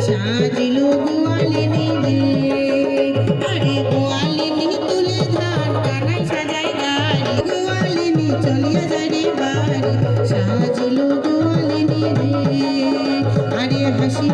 সাজিলো গোয়ালিনী রে আরে গোয়ালিনী তুলে ধান কানাই সাজায় গাড়ি গোয়ালিনী চলিয়া যায় রে বাড়ি সাজিলো গোয়ালিনী রে আরে হাসি